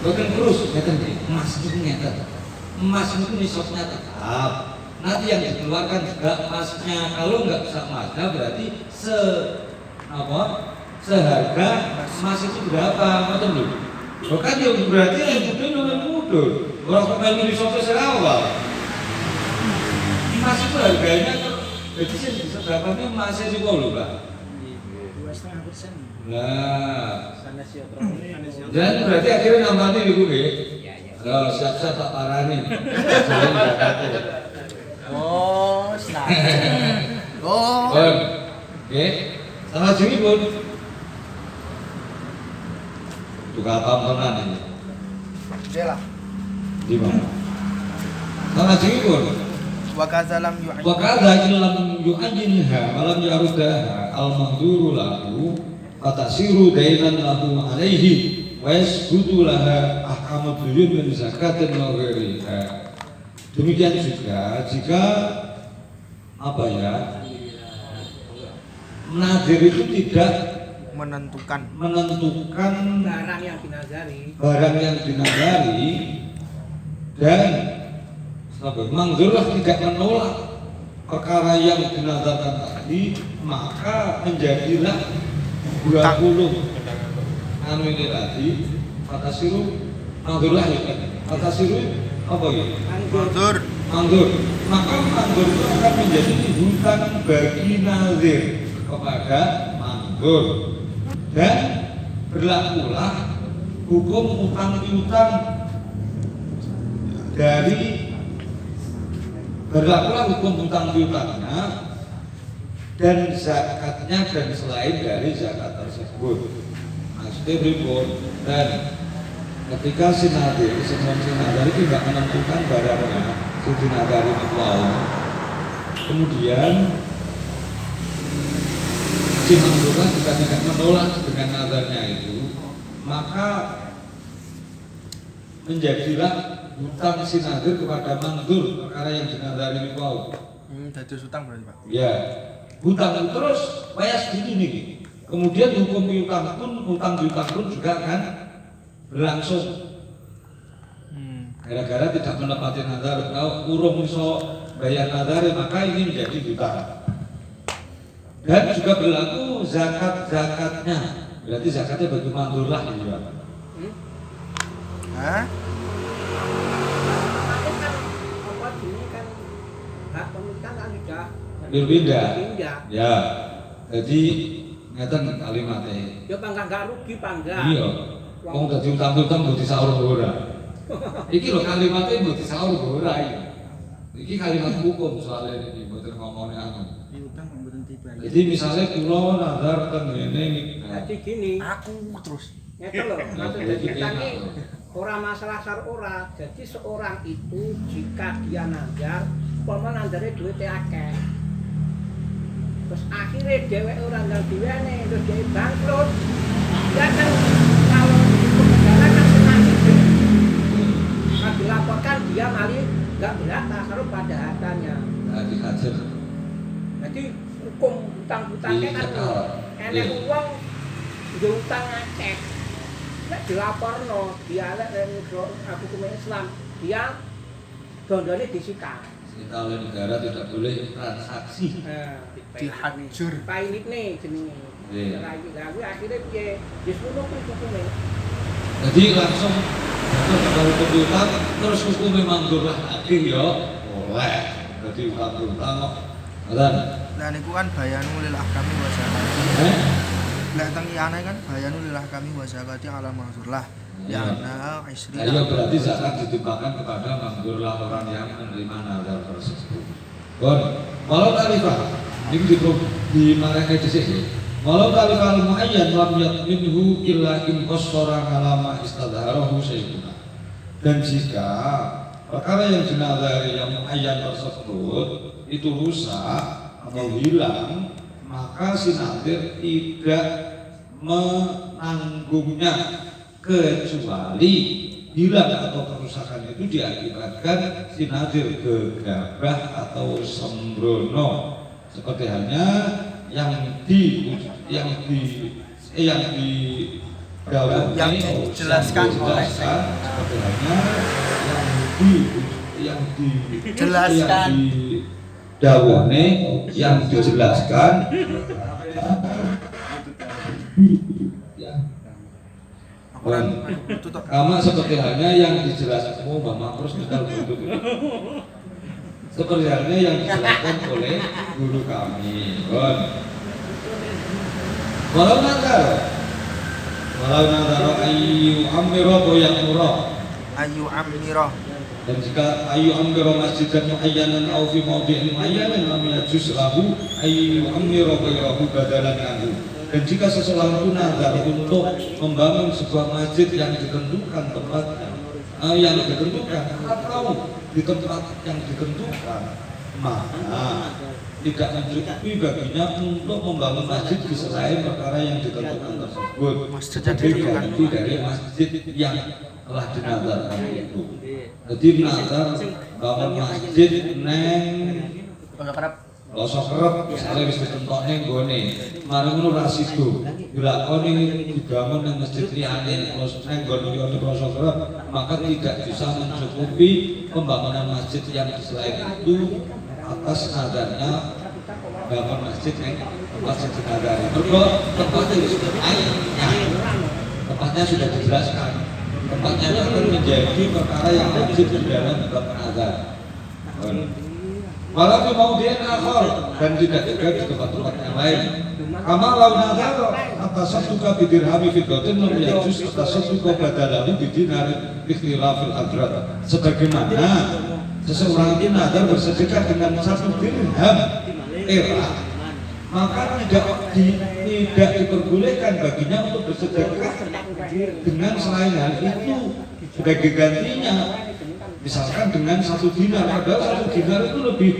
Bukan kurus, ngeten nggih. Emas itu ngeten. Emas itu nisabnya tetap. Nanti yang dikeluarkan juga emasnya. Kalau nggak bisa emasnya berarti seharga emas itu berapa? Ngoten lho. Bukan yang berarti yang mudun nomor mudun. Orang kepengin nisabnya serawal. Emas itu harganya jadi sih bisa berapa nih emasnya sih lho, Pak? 2,5%. Nah, dan berarti akhirnya nambahnya ibu nggih. Kalau siap-siap tak parani. Oh, senang. Oh. Oke. Sama sini pun. Tukang pampenan ini. Jelah. Di mana? Sama sini pun. Wakaza lam yu'ajjil. Wakaza lam yu'ajjilha malam yarudaha al-mahduru lahu fatasiru dainan lahu alaihi wa yasbutu laha ahkamud duyun min zakatin wa ghairiha. Demikian juga jika nadir itu tidak menentukan barang yang dinazari dan mangzurlah tidak menolak perkara yang dinazarkan tadi, maka menjadilah 20 anu ini tadi fatasiru mangzurlah ya kan fatasiru apa ya mangzur maka mangzur itu akan menjadi hutang bagi nazir kepada mangzur dan berlakulah hukum utang piutang dari berlakulah hukum hutang piutangnya dan zakatnya dan selain dari zakat tersebut. Maksudnya berikut dan ketika sinadari itu tidak menentukan barangnya sinadari itu kemudian sinadari juga tidak menolak dengan nadarnya itu, maka menjadilah hutang sinadir kepada mangdur perkara yang dinadari ini kau. Jadi hutang berarti Pak? Ya, hutang terus wayas gitu nih. Kemudian hukum hutang piutang pun juga akan berlangsung. Gara-gara tidak menepati nadar, kalau urung iso bayar nadar, maka ini menjadi hutang. Dan juga berlaku zakatnya. Berarti zakatnya bagi mangdur lah ini Pak. Hah? Berbeda. Ya. Jadi ngeten kalimatnya. Ya enggak rugi pangga. Iya. Wong dadi utang-utang mbok disaur ora. Iki lho kalimatnya mbok disaur ora iki. Iki kalimat hukum soalnya iki mboten ngomongne anu. Utang mboten dibayar. Jadi misalnya kula nazar ten ngene Jadi gini. Aku terus. Ngeten lho, maksudnya utang iki ora masalah sar ora. Jadi seorang itu jika dia nazar, umpama nazare duitnya akeh. Terus akhirnya dheweke ora ndang duwene, terus dia bangkrut. Dia kan kalau hukum negara kan senang itu. Kalau dilaporkan dia malah enggak berat tasaruh pada hartanya. nah dihajar. Jadi hukum utang-utangnya kan enek uang dia utang akeh. Nek dilaporno dia lek hukum Islam, dia dondone disita. Kita oleh negara tidak boleh transaksi. Dihancur. Pailit nih jenenge. Iya. Lalu akhirnya piye? Wis ngono kuwi hukume. Jadi langsung kalau utang terus hukumnya mangdur lah akhir ya oleh. Jadi utang kok. Ngoten. Lah niku kan bayanu lil ahkami wa zakati. Lah teng iyane kan bayanu lil ahkami wa zakati ala mahzurlah. Ya ana isri. Iya berarti zakat ditimpakan kepada mangdurlah orang yang menerima nazar tersebut. Bon, walau talifah ini di mana di sini. Walau talifah muayyan lam yakminhu illa in qassara alama istadharahu sayyiduna. Dan jika perkara yang dinazari yang muayyan tersebut itu rusak atau hilang, maka si nadir tidak menanggungnya kecuali hilang atau kerusakan itu diakibatkan si nadir gegabah atau sembrono, seperti halnya yang Yang dijelaskan oleh seperti halnya yang Jelaskan. dawuhne yang dijelaskan ya. Sama seperti halnya yang dijelaskan Mbak Makrus tinggal duduk. Seperti halnya yang dijelaskan oleh guru kami. Walau nadaro ayu amiro yang murah. Ayu amiro. Dan jika ayu amiro masjidan muayyanan au fi mawdi'in muayyanan lam yajuz lahu ayu amiro ghayrahu badalan anhu. Dan jika seseorang itu nazar untuk membangun sebuah masjid yang ditentukan tempatnya, yang ditentukan atau di tempat yang ditentukan, maka tidak mencukupi baginya untuk membangun masjid di selain perkara yang ditentukan tersebut. Masjid yang Jadi ditentukan. ganti dari masjid yang telah dinazarkan itu. Jadi nazar bangun masjid neng Losok kerep, misalnya wis ditentokne nggone. Mari ngono ra sido. Dilakoni dibangun nang masjid liyane terus nang nggon liya losok kerep, maka tidak bisa mencukupi pembangunan masjid yang selain itu atas nadarnya bangun masjid yang masjid nadari. Mergo tempatnya tempatnya sudah dijelaskan. Tempatnya itu akan menjadi perkara yang wajib di dalam bab nazar. Walau mau dia akhir dan tidak juga di tempat-tempat yang lain. Kama lau nazar atas suka bidirhami fiddatin lam yajuz atas suka badalahu bidinar ikhtilafil adrat. Sebagaimana seseorang itu nazar bersedekah dengan 1 dirham perak, maka tidak diperbolehkan baginya untuk bersedekah dengan selain hal itu sebagai gantinya. Misalkan dengan 1 dinar, padahal 1 dinar itu lebih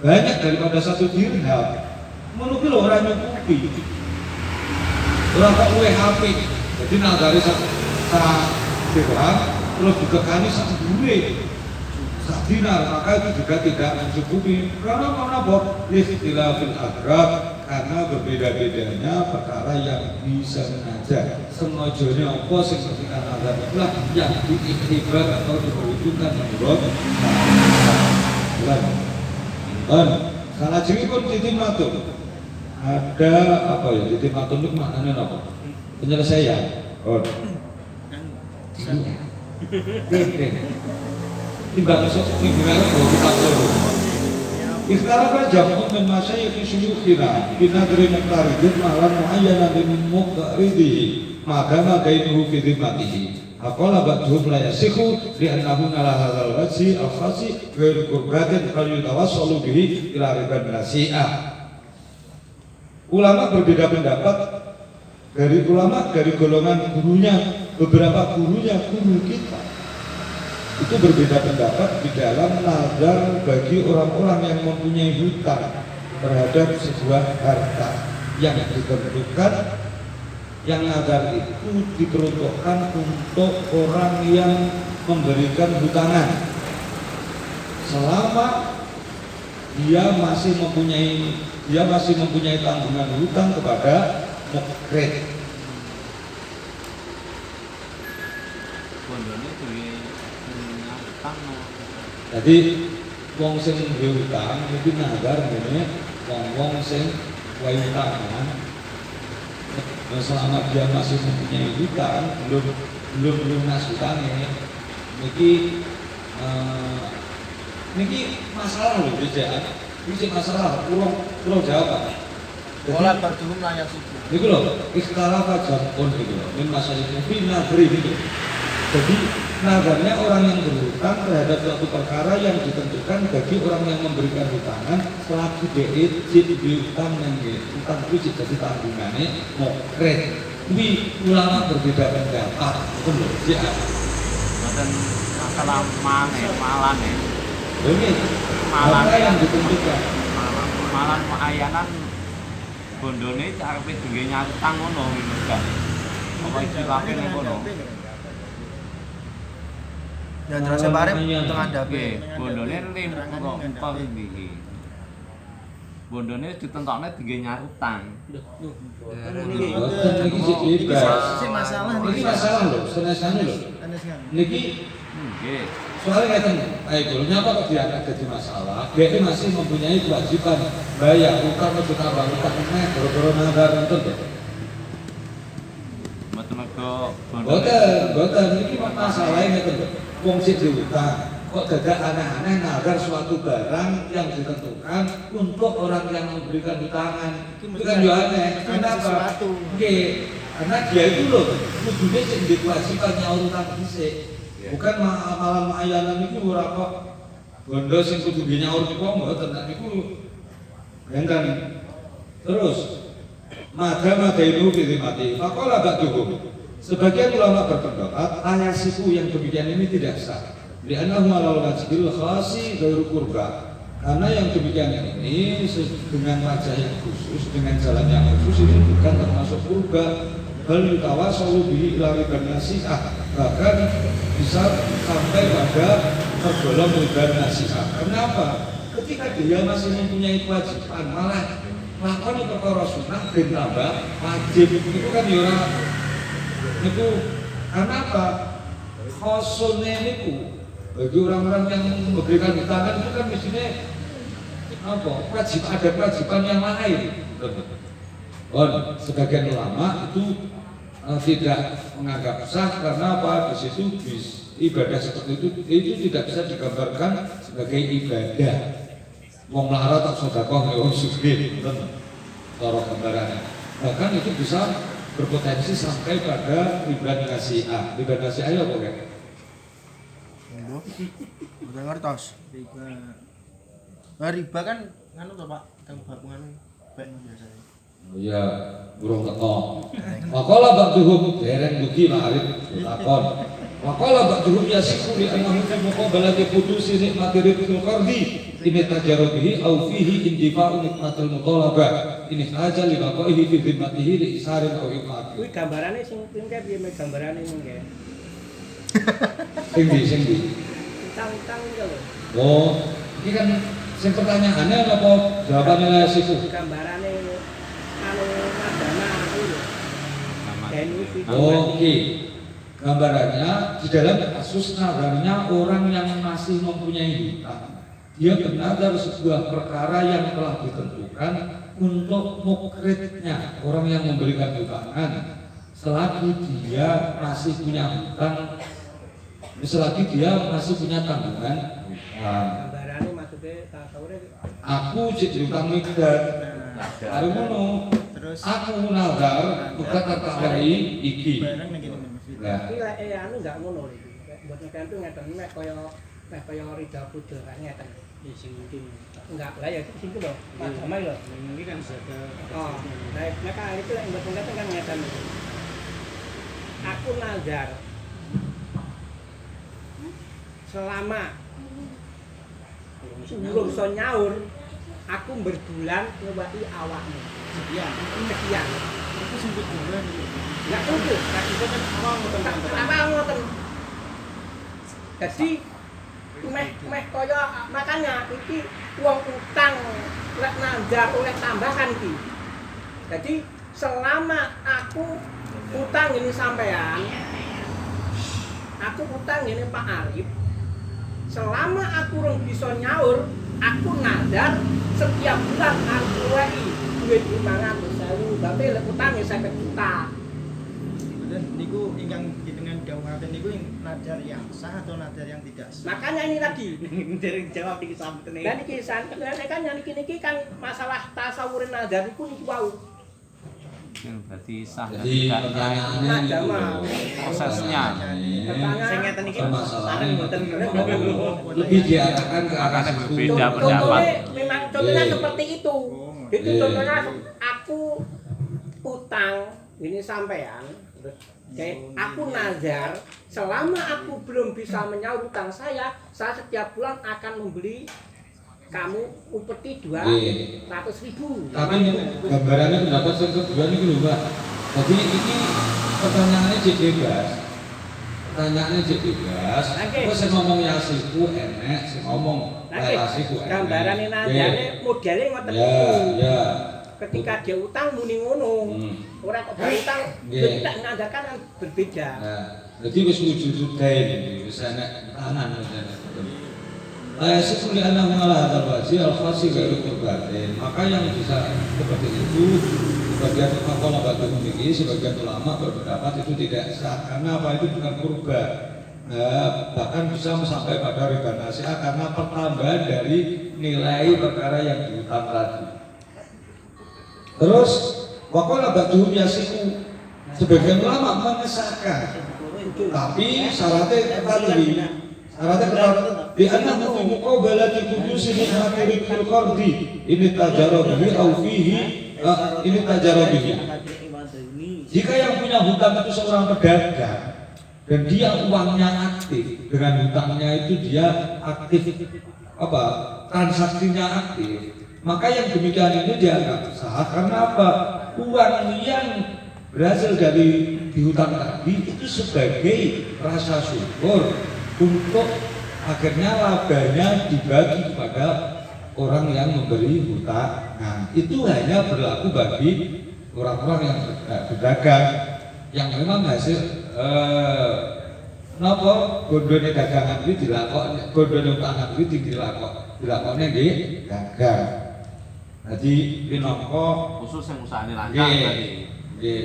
banyak daripada 1 dirham. Menurut lo orang nyukupi, orang kok kue HP, jadi nazari 1 dirham, terus dikekani 1 duit, 1 dinar, maka itu juga tidak mencukupi. Karena apa? Ikhtilafil agrab, karena berbeda-bedanya perkara yang bisa mengajar. Sengaja apa sing ketika nazar itulah yang diiktibar atau diperhitungkan menurut dan salah jadi pun titik matur ada apa ya titik matur itu maknanya apa? Penyelesaian. Timbang masuk pimpinan kita dulu. Ikhtaraba jam'un min masyayikh syuyukhina bi nadri muqtaridin malan muayyana min muqtaridihi maka bainuhu fi dhimmatihi. Aqala ba'dhum la yasikhu li annahu ala hadzal wajhi al-khasi ghairu qurbatin fal yatawassalu bihi ila riban nasi'ah. Ulama berbeda pendapat dari golongan gurunya, beberapa gurunya guru kita itu berbeda pendapat di dalam nazar bagi orang-orang yang mempunyai hutang terhadap sebuah harta yang ditentukan, yang nazar itu diperuntukkan untuk orang yang memberikan hutangan selama dia masih mempunyai tanggungan hutang kepada mukrid. Jadi wong sing duwe utang iki nazar ngene wong sing wae utangan selama dia masih mempunyai hutang belum lunas hutangnya niki masalah lho bejaan iki masalah pulau Jawa. Olah bardhum layak suci. Niku lho ikhtalafa jampun niku lho min masalah fi nadri niku. Jadi nazarnya orang yang berhutang terhadap suatu perkara yang ditentukan bagi orang yang memberikan hutangan selagi dia diutang yang utang itu jadi tanggungannya mukrid. Ini ulama berbeda pendapat. Itu lho ya. Mboten masalah malane. Ini apa yang ditentukan? Malan ayanan bondone carepe duwe nyatang ngono gitu kan. Apa istilahe ngono? Ya terasa bareng tengah dape. Bondone lim kok iki. bondone ditentokne tinggi nyarutang. Boten niki sik bebas. Sing masalah Niki masalah lho, senesane lho. Niki Nggih. soalnya ngeten, ayo dulu nyapa kok diangkat jadi masalah? Dia masih mempunyai kewajiban bayar utang atau tambah utang meneh gara-gara nazar nonton ya. Mboten mergo Boten niki masalahnya ngeten lho. Wong sing diutang kok dadak aneh-aneh nazar suatu barang yang ditentukan untuk orang yang memberikan utangan. Itu kan yo aneh. Kenapa? Nggih, karena dia itu loh kudune sing duwe kewajiban nyaur utang dhisik. Bukan malam ayanan itu ora kok bondo sing kudu nyaur niku mboten niku gandan. Terus madama dainu fi mati. Faqala ba'duhum. Sebagian ulama berpendapat ayasiku yang demikian ini tidak sah. Li'annahu alal wajhil khasi ghairu qurba. Karena yang demikian ini dengan wajah yang khusus, dengan jalan yang khusus ini bukan termasuk qurba. Bal yutawassalu bihi ila riban nasi'ah. Bahkan bisa sampai pada tergolong riba nasi'ah. Kenapa? Ketika dia masih mempunyai kewajiban, malah lakoni perkara sunah ben tambah wajib. Itu kan ya ora niku kenapa? Khosone niku bagi orang-orang yang memberikan utangan itu kan mestinya apa? Ada kewajiban yang lain. Sebagian ulama itu tidak menganggap sah karena apa? Di situ ibadah seperti itu tidak bisa digambarkan sebagai ibadah. Wong melarat tak sedekah ya wong sugih, cara gambarannya. Bahkan itu bisa berpotensi sampai pada riba nasi'ah. Riba nasi'ah ya apa ya? Udah ngertos. Riba kan nganu to Pak, teng bab nganu baik biasanya. Ya, burung teko. Maqala ba'duhum dereng dugi ma'arif lakon. Maqala ba'duhum yasiku li annahu fi muqabalati qudusi nikmati rizqil qardi ini tajarubihi au fihi indifa'u nikmatul mutalabah ini haja li baqaihi fi dhimmatihi li isarin au iqmati. Kuwi gambarane sing pingke piye mek gambarane mengke. Sing di. Utang-utang iki lho. Oh, ini kan sing pertanyaannya apa jawabannya yasiku? Gambarane anu madana kuwi lho. Oke, gambarannya di dalam kasus nadarnya orang yang masih mempunyai hutang, dia bernadar sebuah perkara yang telah ditentukan untuk mukridnya, orang yang memberikan utangan, selagi dia masih punya hutang, selagi dia masih punya tanggungan hutang. Gambarane maksudnya tasawure Aku jadi utang mikdad, hari ngono. Terus Aku nazar bukan terkawai iki. barang ning kene Nah, iki lek anu enggak ngono lho. Buat ngeten tuh ngeten mek kaya Rida Budel kan ngeten. Ya sing mungkin enggak lah ya sing lho. Pak Damai lho. Ini kan ada. Oh, nek itu lek buat ngeten kan ngeten. Aku nazar selama belum so nyaur aku berbulan ngebati awakmu sekian itu sempet bulan nggak tentu awal ngoten jadi meh kaya makanya iki uang utang lek nazar oleh tambahan iki jadi selama aku utang ini sampean aku utang ini Pak Arif selama aku rong bisa nyaur aku nazar setiap bulan aku wae duit 500.000 tapi lek utange 50 juta. dan niku ingkang dengan dawuhaken niku nadar yang sah atau nadar yang tidak sah. Makanya ini tadi dari jawab iki sampene. dan iki kan niki kan masalah tasawurin nazar niku niku wau. Berarti sah dan jadi tidaknya pertanyaannya Ada itu mah. prosesnya. Sing ngeten iki permasalahan mboten lebih diarahkan ke arah Makanya situ. berbeda pendapat. Memang contohnya Iya. seperti itu. Itu Iya. contohnya aku utang ini sampean kayak aku nazar selama aku belum bisa menyaur utang saya setiap bulan akan membeli kamu upeti 200.000. Tapi gambarannya pendapat yang kedua ini lho Mbak. Jadi ini pertanyaannya jadi bebas. Tanyanya jadi gas. Oke. Kok sing ngomong yasiku enek, sing ngomong relasiku enek. Gambarane nadane modele ngoten Ya, niku. ya. Ketika dia utang muni ngono. Ora kok berutang Nggih. tidak menandakan kan berbeda. Nah, jadi wis wujud dain iki, wis enek tangan wis enek. Ayat anak mengalah terbaji al-fasi dari kurbatin. Maka yang bisa seperti itu sebagian ulama batu memiliki, sebagian ulama berpendapat itu tidak sah karena apa, itu bukan kurban. Bahkan bisa sampai pada riba nasi'ah karena pertambahan dari nilai perkara yang dihutang tadi. Terus waqala ba'duhum yasiku, sebagian ulama mengesahkan, tapi syaratnya tadi di anak fi muqabalati qudusi min akhiri fil qardi ini tajarabihi au fihi ini tajarabihi. Jika yang punya hutang itu seorang pedagang dan dia uangnya aktif, dengan hutangnya itu dia aktif apa, transaksinya aktif, maka yang demikian ini dianggap sah karena apa? Uang yang berhasil dari dihutang tadi itu sebagai rasa syukur untuk akhirnya labanya dibagi kepada orang yang memberi hutang. Nah, itu hanya berlaku bagi orang-orang yang berdagang yang memang hasil napa gondone dagangan iki dilakoni, gondone utangan iki dilakoni nggih dagang. Jadi minangka Khusus yang usahane lancar nggih, tadi. nggih.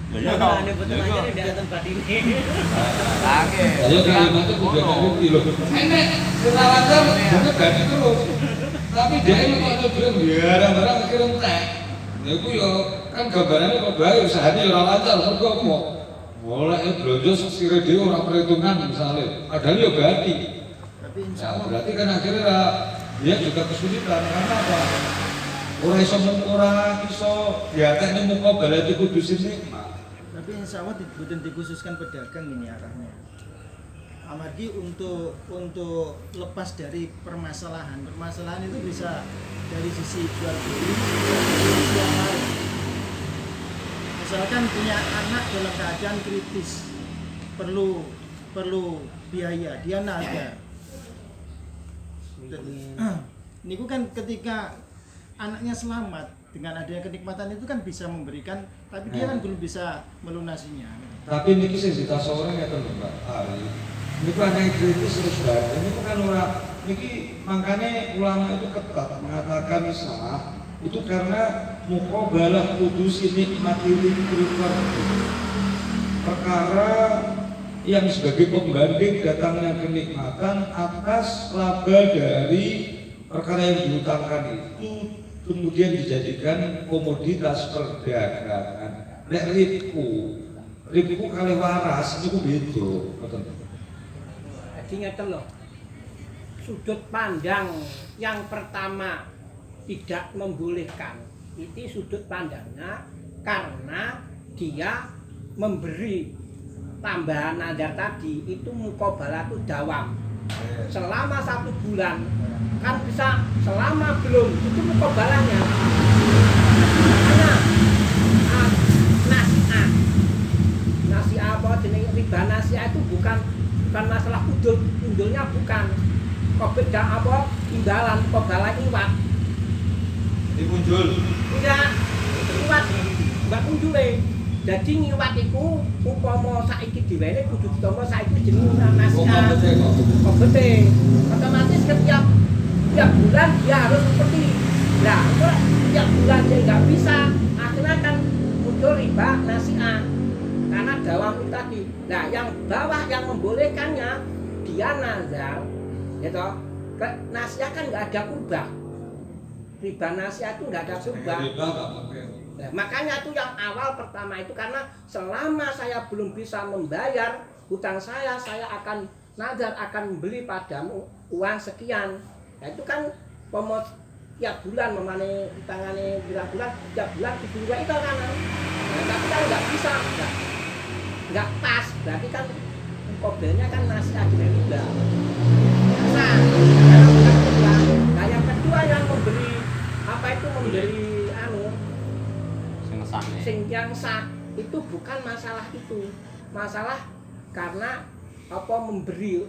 Ya Nah, ini betul aja di tempat ini. Lagi. Ayo kalimatnya kudu ada bukti loh. Enek, senawajar, bener ganti terus. Tapi dia ini kok bilang barang-barang akhirnya entek. Ya itu ya kan gambarannya kok baik, usahanya ya orang lancar, mereka kok mulai belanja sekiranya dia orang perhitungan misalnya, padahal ya ganti. Tapi insya Ya Allah, berarti kan akhirnya dia juga kesulitan karena apa? Orang iso diatekne muka balati kudus ini. tapi insya Allah bukan dikhususkan pedagang ini arahnya. Amargi untuk lepas dari permasalahan itu bisa dari sisi jual beli, dari sisi yang lain. Misalkan punya anak dalam keadaan kritis, perlu biaya, dia naga. Niku kan ketika anaknya selamat dengan adanya kenikmatan itu kan bisa memberikan, tapi dia kan belum bisa melunasinya. Tapi niki sing ditasawuri ngeten lho Mbak Ari. Niku ana yang kritis terus banget. Niku kan ora niki makanya ulama itu ketat mengatakan sah itu karena muqabalah kudusi nikmati likur. Perkara yang sebagai pembanding datangnya kenikmatan atas laba dari perkara yang dihutangkan itu kemudian dijadikan komoditas perdagangan. Nek ribku kali waras itu beda. Jadi ngeten lho. Sudut pandang yang pertama tidak membolehkan. Itu sudut pandangnya karena dia memberi tambahan nadar tadi itu muqabalatu dawam. Selama 1 bulan kan bisa, selama belum itu muqabalahnya. Makanya nasi'ah apa jenis riba nasi'ah itu bukan masalah undulnya bukan. Kok beda apa imbalan muqabalah iwat. Dipunjul. Enggak, iwat mbak undule. Jadi ngiwat iku upama saiki diwene kudu ditampa saiki jenenge nasi'ah. Obete. Otomatis setiap bulan dia harus seperti. Nah, setiap bulan dia nggak bisa, akhirnya kan muncul riba nasi'ah. Karena dawam itu tadi. Nah, yang bawah yang membolehkannya dia nazar, gitu. Nasi'ah kan nggak ada kubah. Riba nasi'ah itu nggak ada kubah. Nah, makanya itu yang awal pertama itu karena selama saya belum bisa membayar hutang saya akan nazar akan membeli padamu uang sekian. Nah, itu kan tiap bulan memane tangane bulan tiap bulan dibungga itu kan. Nah, tapi kan nggak bisa, nggak pas. Berarti kan kodenya kan masih ada riba. Nah, yang kedua yang memberi apa itu memberi sing yang sah itu bukan masalah itu, masalah karena apa memberi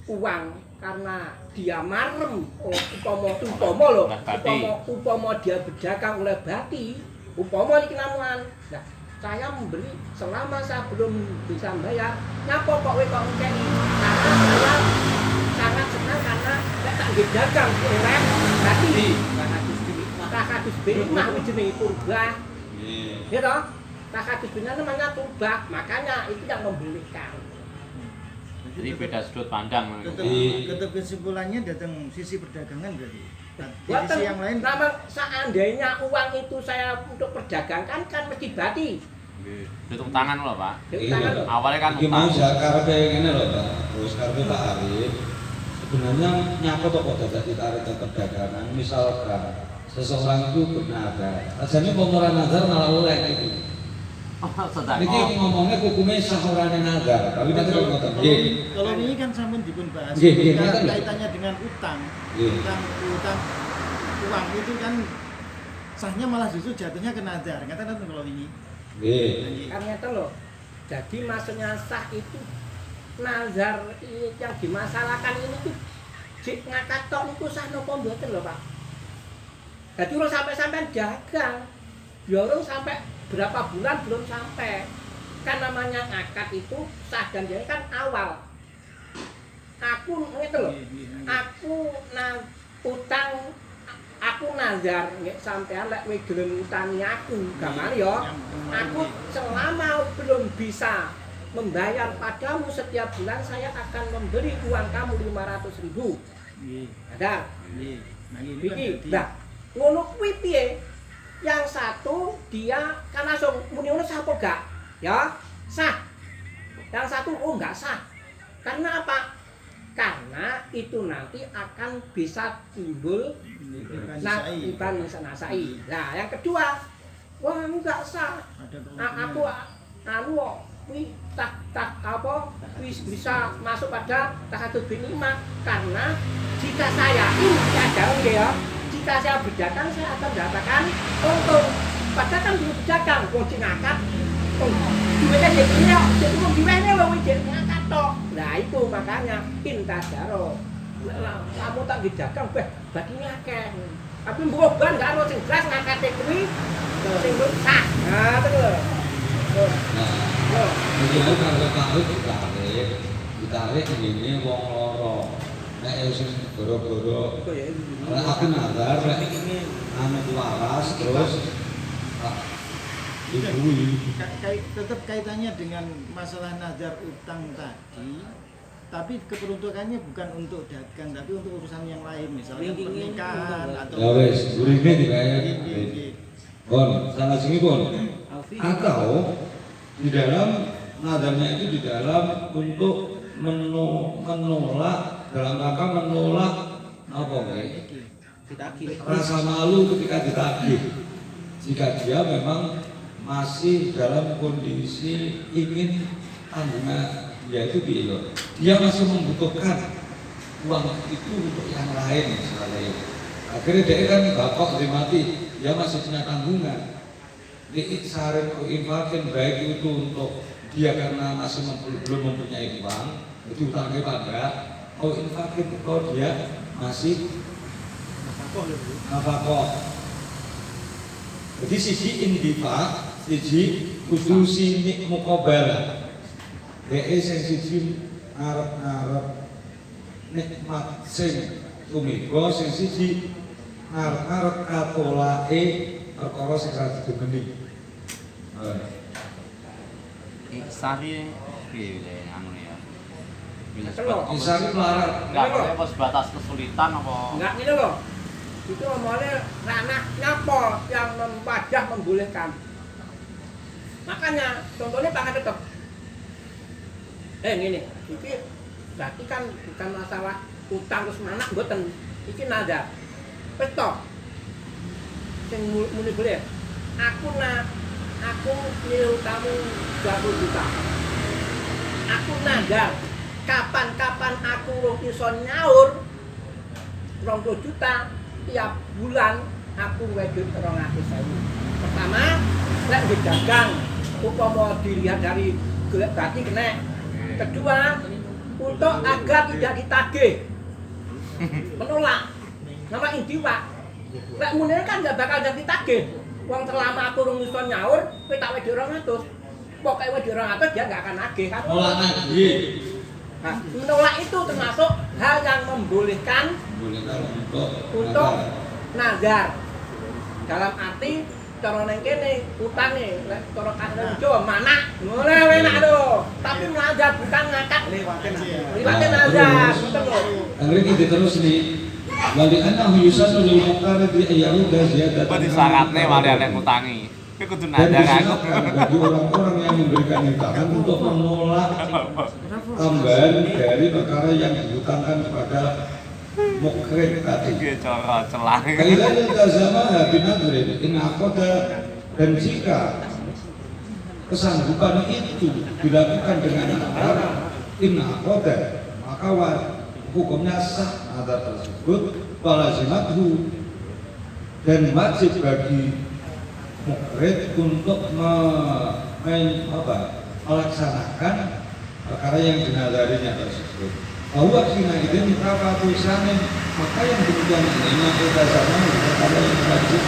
uang karena dia marem umpama lho umpama dia berdagang oleh bati umpama iki namuan nah saya membeli selama saya belum bisa bayar nyapa kok kowe kok ngekeni karena saya sangat senang karena nek tak nggih dagang oleh bati Takadus bin mah jenenge purba ya toh Takadus bin namanya purba makanya itu yang membelikan. Jadi beda sudut pandang. Tetap kesimpulannya datang sisi perdagangan berarti. Di sisi yang lain. Nama seandainya uang itu saya untuk perdagangkan kan mesti bati. Tutup tangan loh Pak. Tangan lho. Awalnya kan Gimana cara pengennya loh Pak? Terus karena Pak Arif sebenarnya nyapa toko dadak ditarik ke perdagangan misalkan seseorang itu bernazar. Asalnya pemeran nazar malah oleh itu. Ini ngomongnya hukumnya seorang nazar, tapi nanti kalau ngotot. Kalau ini kan sampean dipun bahas. Kaitannya dengan utang. Utang uang itu kan sahnya malah justru jatuhnya ke nazar. Katakan kalau ini. Karena itu loh. Jadi maksudnya sah itu nazar yang dimasalahkan ini tuh jik ngakat tok niku sah napa mboten lho Pak. Jadi urung sampai dagang. Ya urung sampai berapa bulan belum sampai. Kan namanya akad itu sah dan jadi kan awal. Aku ngene lho. Aku nazar nek sampean lek kowe gelem utangi aku, gamane ya. Aku selama belum bisa membayar padamu setiap bulan saya akan memberi uang kamu 500.000. Ada? Iki. Nah, ngono kuwi piye? Yang satu dia kan langsung muni ngono sah apa gak? Ya, sah. Yang satu oh enggak sah. Karena apa? Karena itu nanti akan bisa timbul iban nasai. Nah, yang kedua, wah enggak sah. Aku kuwi tak apa bisa masuk pada takadus bin imam karena jika saya ini ada ya jika saya berdagang saya akan mendapatkan untung padahal kan belum berdagang wong ngangkat duitnya jadi wong diwene lho wis ngangkat tok nah itu makanya intadaro kamu tak didagang baginya akeh tapi mbok ban gak ono sing jelas ngangkate kuwi sing sah nah terus Jadi kalau tarik ditarik ini wong loro. Nek sing goro-goro. Nek aku nazar nek anu waras terus dibui. Tetap kaitannya dengan masalah nazar utang tadi. Tapi keperuntukannya bukan untuk dagang, tapi untuk urusan yang lain, misalnya pernikahan atau. Ya wes, gurine dibayar. Bon, salah sini bon. Atau di dalam nazarnya itu di dalam untuk menolak dalam rangka menolak apa rasa malu ketika ditagih jika dia memang masih dalam kondisi ingin tanggungan yaitu dia masih membutuhkan uang itu untuk yang lain misalnya akhirnya dia kan bapak mati dia masih punya tanggungan diiksarin infakin baik itu untuk dia karena masih belum mempunyai uang itu utangnya pada infakin kalau dia masih nafkah jadi sisi indifak sisi khususi mukobal DE sing sisi ngarep nikmat sing tumiba sing sisi ngarep katolake perkara sing ra digemeni. Iksari piye anu ya. Iksari melarat. Enggak apa sebatas kesulitan apa? Enggak gitu loh. Itu omongnya ranah nyapa yang wadah membolehkan. Makanya contohnya pakai tetep. Ngene, iki berarti kan bukan masalah utang terus manak mboten. Iki nada. Wis to. Sing muni boleh. Aku nilai kamu 20 juta. Aku nadar kapan-kapan aku iso nyaur 20 juta tiap bulan aku wedut 200.000. Pertama, lek didagang upama dilihat dari golek bati kena Kedua, untuk agar tidak ditagih, menolak. Nama inti Pak. Lek munir kan gak bakal jadi ditagih. Uang selama aku rung iso nyaur, kowe tak wedi 200. Pokoke wedi 200 dia gak akan nagih kan. Nolak nagih. Nah, menolak itu termasuk hal yang membolehkan Bolehkan untuk nazar. Dalam arti cara neng kene utange lek cara kasar Jawa mana ngono enak tuh. Tapi nazar bukan ngakak liwate nazar ngoten lho. Anggrek itu terus nih. Wali anahu yusanu lil muqarrib ayyuda ziyadatan. Apa disyaratne wali anek ngutangi. Kowe kudu Dan nadar aku. disyaratkan bagi orang-orang yang memberikan hutang untuk menolak tambahan dari perkara yang dihutangkan kepada muqrib tadi. Iki cara celah. Kailan iltazama binadrin in aqada, dan jika kesanggupan itu dilakukan dengan nazar in aqada, maka hukumnya sah nazar tersebut walazimathu, dan wajib bagi muqrib untuk melaksanakan perkara yang dinazarinya tersebut. Bahwa kina idin berapa tulisannya, maka yang demikian ini kita sama perkara yang wajib